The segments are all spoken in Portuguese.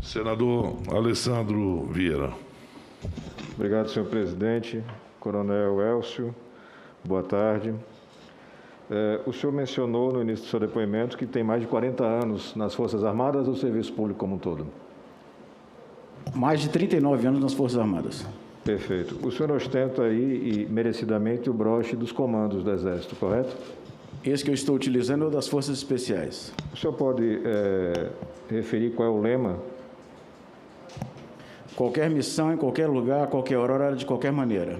Senador Alessandro Vieira. Obrigado, senhor presidente. Coronel Elcio, boa tarde. O senhor mencionou no início do seu depoimento que tem mais de 40 anos nas Forças Armadas ou no serviço público como um todo? Mais de 39 anos nas Forças Armadas. Perfeito. O senhor ostenta aí, e merecidamente, o broche dos comandos do Exército, correto? Esse que eu estou utilizando é o das Forças Especiais. O senhor pode referir qual é o lema? Qualquer missão, em qualquer lugar, a qualquer hora, de qualquer maneira.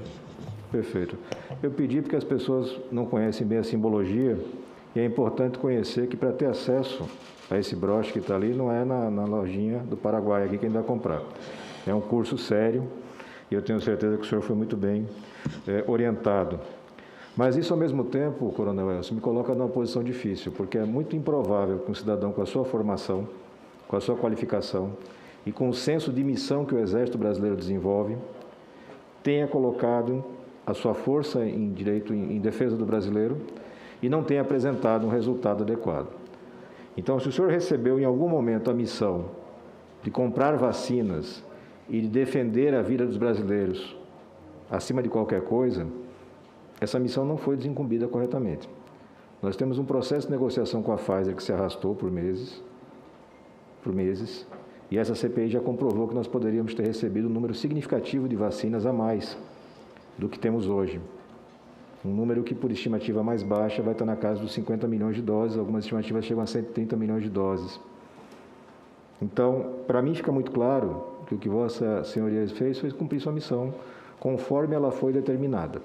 Perfeito. Eu pedi porque as pessoas não conhecem bem a simbologia e é importante conhecer que para ter acesso a esse broche que está ali não é na lojinha do Paraguai aqui que a gente vai comprar. É um curso sério e eu tenho certeza que o senhor foi muito bem orientado. Mas isso, ao mesmo tempo, Coronel Elcio, me coloca numa posição difícil, porque é muito improvável que um cidadão com a sua formação, com a sua qualificação e com o senso de missão que o Exército Brasileiro desenvolve, tenha colocado a sua força em direito, em defesa do brasileiro e não tenha apresentado um resultado adequado. Então, se o senhor recebeu em algum momento a missão de comprar vacinas e de defender a vida dos brasileiros acima de qualquer coisa, essa missão não foi desincumbida corretamente. Nós temos um processo de negociação com a Pfizer que se arrastou por meses, e essa CPI já comprovou que nós poderíamos ter recebido um número significativo de vacinas a mais do que temos hoje. Um número que, por estimativa mais baixa, vai estar na casa dos 50 milhões de doses, algumas estimativas chegam a 130 milhões de doses. Então, para mim fica muito claro que o que Vossa Senhoria fez foi cumprir sua missão, conforme ela foi determinada.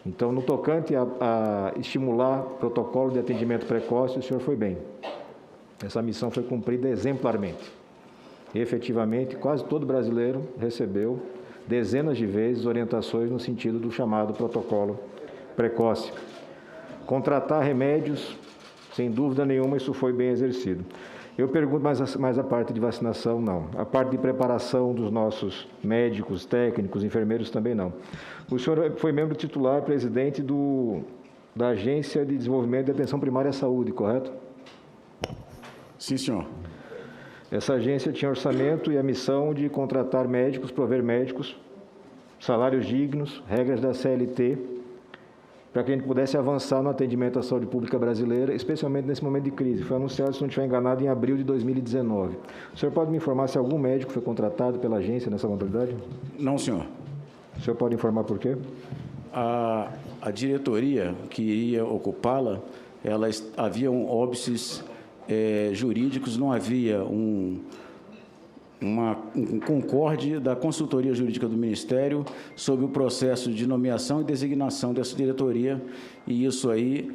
Então, no tocante a estimular protocolo de atendimento precoce, o senhor foi bem. Essa missão foi cumprida exemplarmente. E, efetivamente, quase todo brasileiro recebeu dezenas de vezes orientações no sentido do chamado protocolo precoce. Contratar remédios, sem dúvida nenhuma, isso foi bem exercido. Eu pergunto mais a parte de vacinação, não. A parte de preparação dos nossos médicos, técnicos, enfermeiros também não. O senhor foi membro titular, presidente da Agência de Desenvolvimento de Atenção Primária à Saúde, correto? Sim, senhor. Essa agência tinha orçamento e a missão de contratar médicos, prover médicos, salários dignos, regras da CLT, para que a gente pudesse avançar no atendimento à saúde pública brasileira, especialmente nesse momento de crise. Foi anunciado, se não estiver enganado, em abril de 2019. O senhor pode me informar se algum médico foi contratado pela agência nessa modalidade? Não, senhor. O senhor pode informar por quê? A diretoria que iria ocupá-la, haviam óbices jurídicos, não havia um concorde da consultoria jurídica do Ministério sobre o processo de nomeação e designação dessa diretoria, e isso aí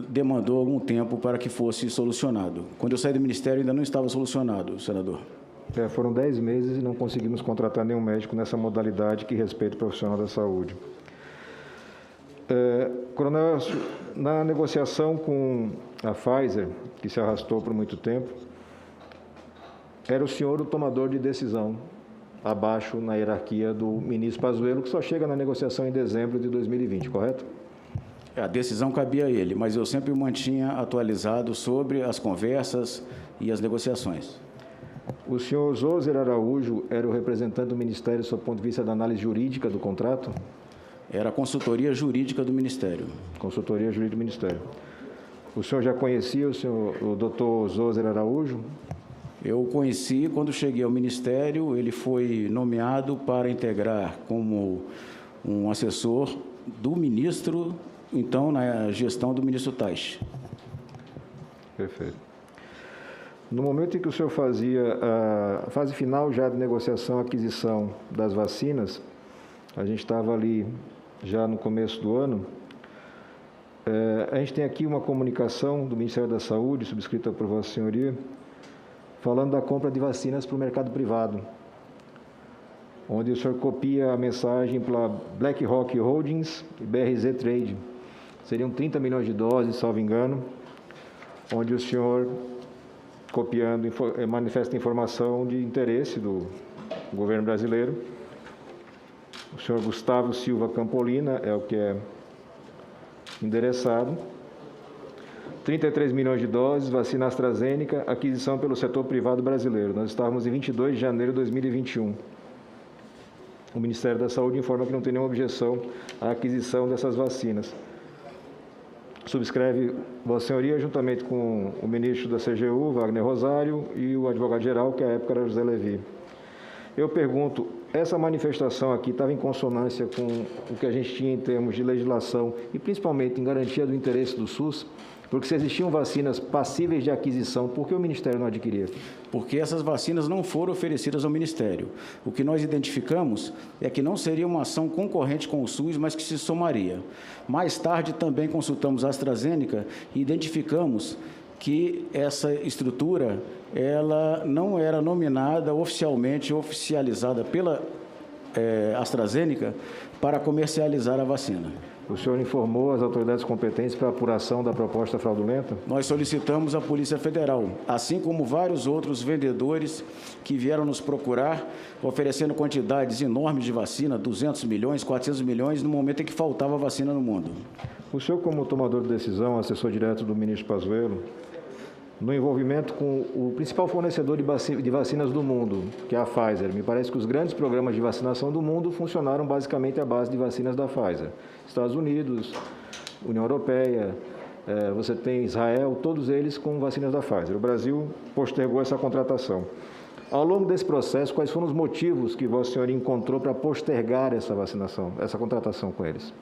demandou algum tempo para que fosse solucionado. Quando eu saí do Ministério, ainda não estava solucionado, senador. Foram 10 meses e não conseguimos contratar nenhum médico nessa modalidade que respeita o profissional da saúde. Coronel, na negociação com a Pfizer, que se arrastou por muito tempo, era o senhor o tomador de decisão, abaixo na hierarquia do ministro Pazuello, que só chega na negociação em dezembro de 2020, correto? A decisão cabia a ele, mas eu sempre o mantinha atualizado sobre as conversas e as negociações. O senhor Zoser Araújo era o representante do Ministério, do ponto de vista da análise jurídica do contrato? Era a consultoria jurídica do Ministério. Consultoria jurídica do Ministério. O senhor já conhecia o doutor Zoser Araújo? Eu o conheci quando cheguei ao Ministério. Ele foi nomeado para integrar como um assessor do ministro, então, na gestão do ministro Taixe. Perfeito. No momento em que o senhor fazia a fase final já de negociação e aquisição das vacinas, a gente estava ali já no começo do ano, a gente tem aqui uma comunicação do Ministério da Saúde, subscrita por Vossa Senhoria, falando da compra de vacinas para o mercado privado, onde o senhor copia a mensagem para BlackRock Holdings e BRZ Trade. Seriam 30 milhões de doses, salvo engano, onde o senhor, copiando, manifesta informação de interesse do governo brasileiro. O senhor Gustavo Silva Campolina é o que é endereçado. 33 milhões de doses, vacina AstraZeneca, aquisição pelo setor privado brasileiro. Nós estávamos em 22 de janeiro de 2021. O Ministério da Saúde informa que não tem nenhuma objeção à aquisição dessas vacinas. Subscreve Vossa Senhoria, juntamente com o ministro da CGU, Wagner Rosário, e o advogado-geral, que à época era José Levi. Eu pergunto, essa manifestação aqui estava em consonância com o que a gente tinha em termos de legislação e principalmente em garantia do interesse do SUS? Porque se existiam vacinas passíveis de aquisição, por que o Ministério não adquiria? Porque essas vacinas não foram oferecidas ao Ministério. O que nós identificamos é que não seria uma ação concorrente com o SUS, mas que se somaria. Mais tarde também consultamos a AstraZeneca e identificamos que essa estrutura ela não era nominada oficialmente, oficializada pela AstraZeneca para comercializar a vacina. O senhor informou as autoridades competentes para a apuração da proposta fraudulenta? Nós solicitamos à Polícia Federal, assim como vários outros vendedores que vieram nos procurar, oferecendo quantidades enormes de vacina, 200 milhões, 400 milhões, no momento em que faltava vacina no mundo. O senhor, como tomador de decisão, assessor direto do ministro Pazuello, no envolvimento com o principal fornecedor de vacinas do mundo, que é a Pfizer. Me parece que os grandes programas de vacinação do mundo funcionaram basicamente à base de vacinas da Pfizer. Estados Unidos, União Europeia, você tem Israel, todos eles com vacinas da Pfizer. O Brasil postergou essa contratação. Ao longo desse processo, quais foram os motivos que Vossa Senhoria encontrou para postergar essa vacinação, essa contratação com eles?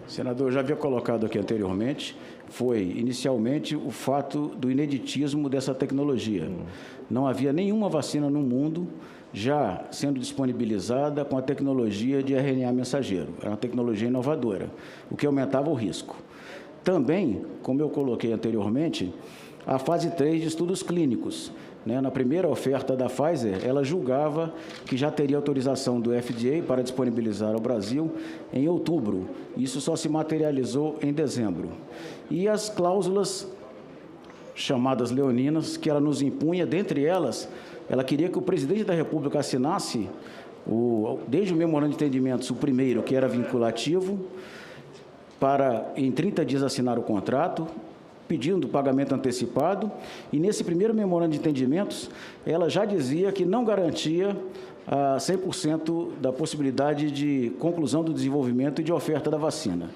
Senador, já havia colocado aqui anteriormente, foi inicialmente o fato do ineditismo dessa tecnologia. Não havia nenhuma vacina no mundo já sendo disponibilizada com a tecnologia de RNA mensageiro. Era uma tecnologia inovadora, o que aumentava o risco. Também, como eu coloquei anteriormente, a fase 3 de estudos clínicos. Na primeira oferta da Pfizer, ela julgava que já teria autorização do FDA para disponibilizar ao Brasil em outubro. Isso só se materializou em dezembro. E as cláusulas chamadas leoninas, que ela nos impunha, dentre elas, ela queria que o presidente da República assinasse, desde o memorando de entendimentos, o primeiro, que era vinculativo, para, em 30 dias, assinar o contrato, pedindo pagamento antecipado, e nesse primeiro memorando de entendimentos, ela já dizia que não garantia 100% da possibilidade de conclusão do desenvolvimento e de oferta da vacina.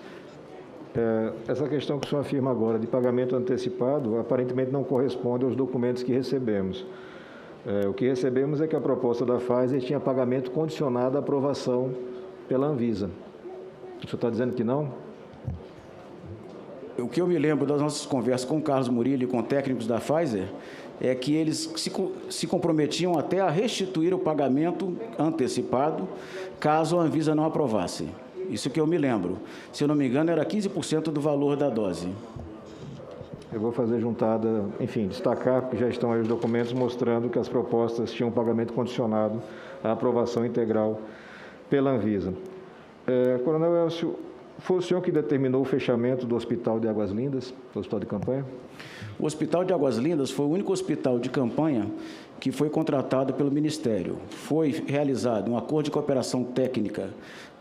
Essa questão que o senhor afirma agora, de pagamento antecipado, aparentemente não corresponde aos documentos que recebemos. O que recebemos é que a proposta da Pfizer tinha pagamento condicionado à aprovação pela Anvisa. O senhor está dizendo que não? O que eu me lembro das nossas conversas com o Carlos Murillo e com técnicos da Pfizer é que eles se comprometiam até a restituir o pagamento antecipado caso a Anvisa não aprovasse. Isso que eu me lembro. Se eu não me engano, era 15% do valor da dose. Eu vou fazer juntada, enfim, destacar, porque já estão aí os documentos mostrando que as propostas tinham pagamento condicionado à aprovação integral pela Anvisa. Coronel Elcio, foi o senhor que determinou o fechamento do Hospital de Águas Lindas, do hospital de campanha? O Hospital de Águas Lindas foi o único hospital de campanha que foi contratado pelo Ministério. Foi realizado um acordo de cooperação técnica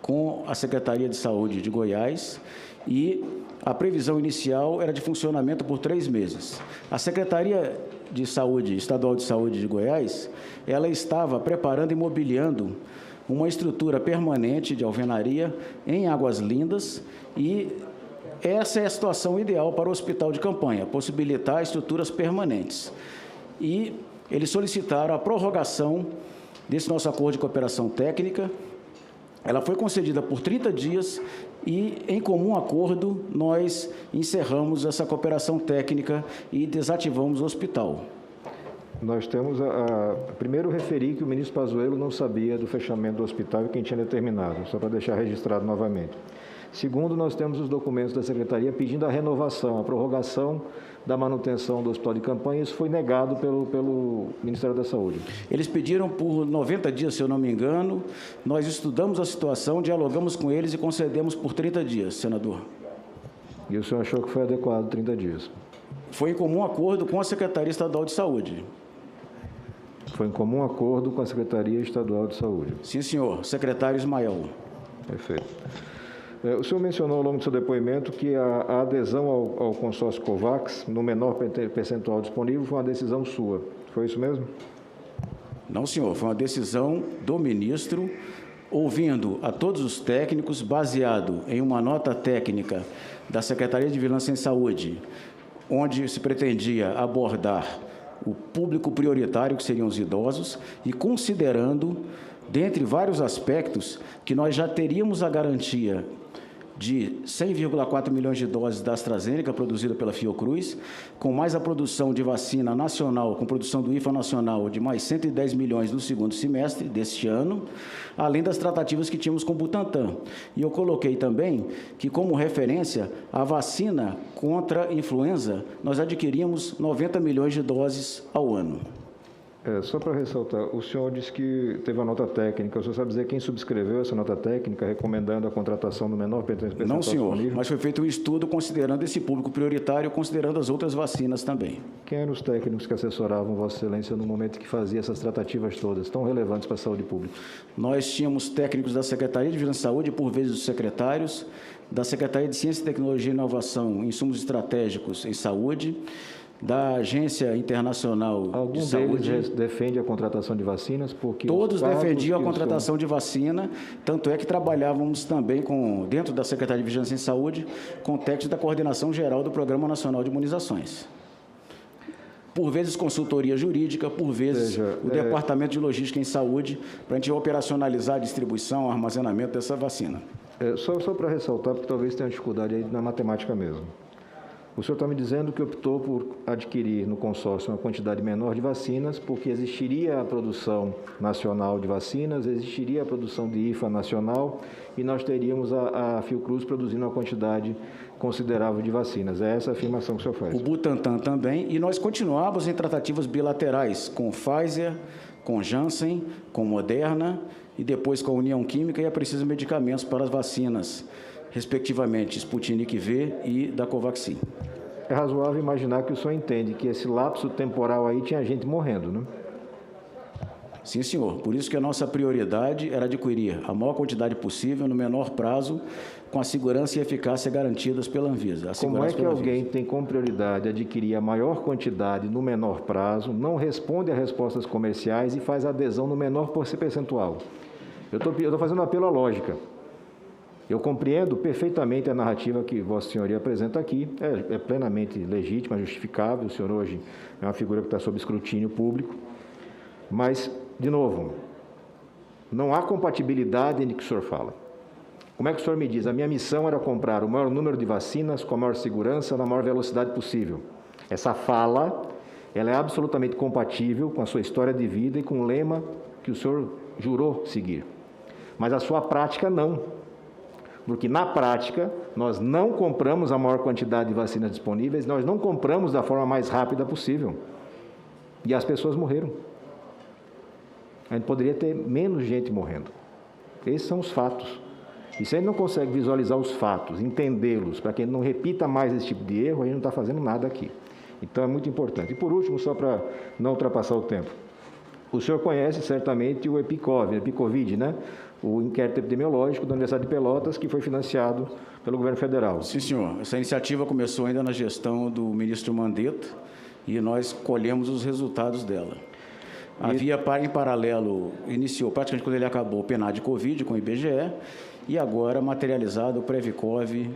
com a Secretaria de Saúde de Goiás e a previsão inicial era de funcionamento por 3 meses. A Secretaria de Saúde, Estadual de Saúde de Goiás, ela estava preparando e mobiliando uma estrutura permanente de alvenaria em Águas Lindas e essa é a situação ideal para o hospital de campanha, possibilitar estruturas permanentes. E eles solicitaram a prorrogação desse nosso acordo de cooperação técnica. Ela foi concedida por 30 dias e, em comum acordo, nós encerramos essa cooperação técnica e desativamos o hospital. Nós temos primeiro referir que o ministro Pazuello não sabia do fechamento do hospital e quem tinha determinado, só para deixar registrado novamente. Segundo, nós temos os documentos da Secretaria pedindo a renovação, a prorrogação da manutenção do hospital de campanha, isso foi negado pelo Ministério da Saúde. Eles pediram por 90 dias, se eu não me engano, nós estudamos a situação, dialogamos com eles e concedemos por 30 dias, senador. E o senhor achou que foi adequado 30 dias? Foi em comum acordo com a Secretaria Estadual de Saúde. Foi em comum acordo com a Secretaria Estadual de Saúde. Sim, senhor. Secretário Ismael. Perfeito. O senhor mencionou ao longo do seu depoimento que a adesão ao consórcio COVAX, no menor percentual disponível, foi uma decisão sua. Foi isso mesmo? Não, senhor. Foi uma decisão do ministro, ouvindo a todos os técnicos, baseado em uma nota técnica da Secretaria de Vigilância em Saúde, onde se pretendia abordar o público prioritário, que seriam os idosos, e considerando, dentre vários aspectos, que nós já teríamos a garantia de 100,4 milhões de doses da AstraZeneca, produzida pela Fiocruz, com mais a produção de vacina nacional, com produção do IFA nacional de mais 110 milhões no segundo semestre deste ano, além das tratativas que tínhamos com o Butantan. E eu coloquei também que, como referência, a vacina contra a influenza, nós adquiríamos 90 milhões de doses ao ano. Só para ressaltar, o senhor disse que teve uma nota técnica. O senhor sabe dizer quem subscreveu essa nota técnica, recomendando a contratação no menor percentual Não, senhor, disponível? mas foi feito um estudo considerando esse público prioritário, considerando as outras vacinas também. Quem eram os técnicos que assessoravam Vossa Excelência no momento que fazia essas tratativas todas, tão relevantes para a saúde pública? Nós tínhamos técnicos da Secretaria de Vigilância e Saúde, por vezes os secretários, da Secretaria de Ciência, Tecnologia e Inovação, Insumos Estratégicos em Saúde, da Agência Internacional Algum de Saúde. deles defende a contratação de vacinas? Porque Todos defendiam a que o contratação de vacina, tanto é que trabalhávamos também dentro da Secretaria de Vigilância em Saúde, com técnicos da Coordenação Geral do Programa Nacional de Imunizações. Por vezes consultoria jurídica, por vezes o Departamento de Logística em Saúde, para a gente operacionalizar a distribuição, o armazenamento dessa vacina. Só para ressaltar, porque talvez tenha dificuldade aí na matemática mesmo. O senhor está me dizendo que optou por adquirir no consórcio uma quantidade menor de vacinas, porque existiria a produção nacional de vacinas, existiria a produção de IFA nacional e nós teríamos a Fiocruz produzindo uma quantidade considerável de vacinas. É essa a afirmação que o senhor faz? O Butantan também, e nós continuávamos em tratativas bilaterais com Pfizer, com Janssen, com Moderna e depois com a União Química e a Precisa Medicamentos para as vacinas, respectivamente Sputnik V e da Covaxin. É razoável imaginar que o senhor entende que esse lapso temporal aí tinha gente morrendo, né? Sim, senhor. Por isso que a nossa prioridade era adquirir a maior quantidade possível, no menor prazo, com a segurança e eficácia garantidas pela Anvisa. Como é que alguém tem como prioridade adquirir a maior quantidade no menor prazo, não responde a respostas comerciais e faz adesão no menor percentual? Eu estou fazendo um apelo à lógica. Eu compreendo perfeitamente a narrativa que Vossa Senhoria apresenta aqui, é plenamente legítima, justificável, o senhor hoje é uma figura que está sob escrutínio público, mas, de novo, não há compatibilidade entre o que o senhor fala. Como é que o senhor me diz? A minha missão era comprar o maior número de vacinas com a maior segurança, na maior velocidade possível. Essa fala, ela é absolutamente compatível com a sua história de vida e com o lema que o senhor jurou seguir. Mas a sua prática não. Porque, na prática, nós não compramos a maior quantidade de vacinas disponíveis, nós não compramos da forma mais rápida possível. E as pessoas morreram. A gente poderia ter menos gente morrendo. Esses são os fatos. E se a gente não consegue visualizar os fatos, entendê-los, para que a gente não repita mais esse tipo de erro, a gente não está fazendo nada aqui. Então, é muito importante. E, por último, só para não ultrapassar o tempo, o senhor conhece certamente o EpiCovid, né? O inquérito epidemiológico da Universidade de Pelotas, que foi financiado pelo governo federal. Sim, senhor. Essa iniciativa começou ainda na gestão do ministro Mandetta e nós colhemos os resultados dela. Havia, em paralelo, iniciou, praticamente quando ele acabou, o PNAD Covid com o IBGE e agora materializado o Previcov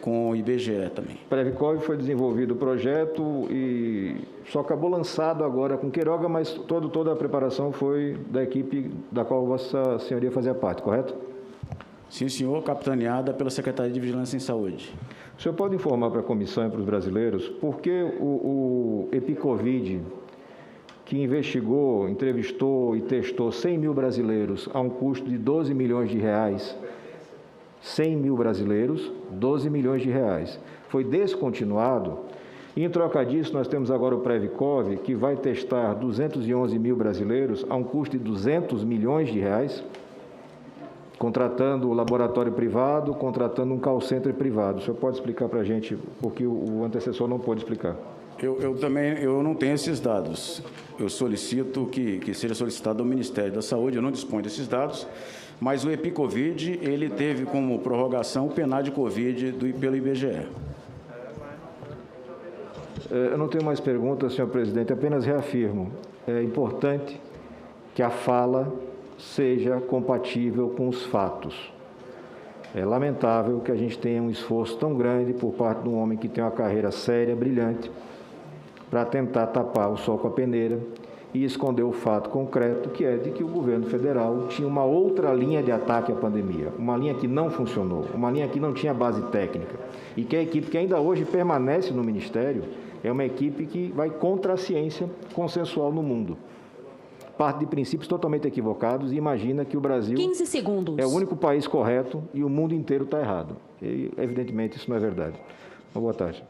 com o IBGE também. Previcov foi desenvolvido o projeto e só acabou lançado agora com Queiroga, mas toda a preparação foi da equipe da qual Vossa Senhoria fazia parte, correto? Sim, senhor, capitaneada pela Secretaria de Vigilância em Saúde. O senhor pode informar para a comissão e para os brasileiros por que o EpiCovid, que investigou, entrevistou e testou 100 mil brasileiros a um custo de 12 milhões de reais, 100 mil brasileiros, 12 milhões de reais. Foi descontinuado. Em troca disso, nós temos agora o Previcov, que vai testar 211 mil brasileiros a um custo de 200 milhões de reais, contratando o laboratório privado, contratando um call center privado. O senhor pode explicar para a gente por que o antecessor não pôde explicar? Eu não tenho esses dados. Eu solicito que seja solicitado ao Ministério da Saúde, eu não disponho desses dados, mas o EpiCovid, ele teve como prorrogação o PNAD Covid pelo IBGE. Eu não tenho mais perguntas, senhor presidente, apenas reafirmo. É importante que a fala seja compatível com os fatos. É lamentável que a gente tenha um esforço tão grande por parte de um homem que tem uma carreira séria, brilhante, para tentar tapar o sol com a peneira e esconder o fato concreto, que é de que o governo federal tinha uma outra linha de ataque à pandemia, uma linha que não funcionou, uma linha que não tinha base técnica, e que a equipe que ainda hoje permanece no Ministério é uma equipe que vai contra a ciência consensual no mundo. Parte de princípios totalmente equivocados e imagina que o Brasil 15 segundos. É o único país correto e o mundo inteiro está errado. E, evidentemente, isso não é verdade. Uma boa tarde.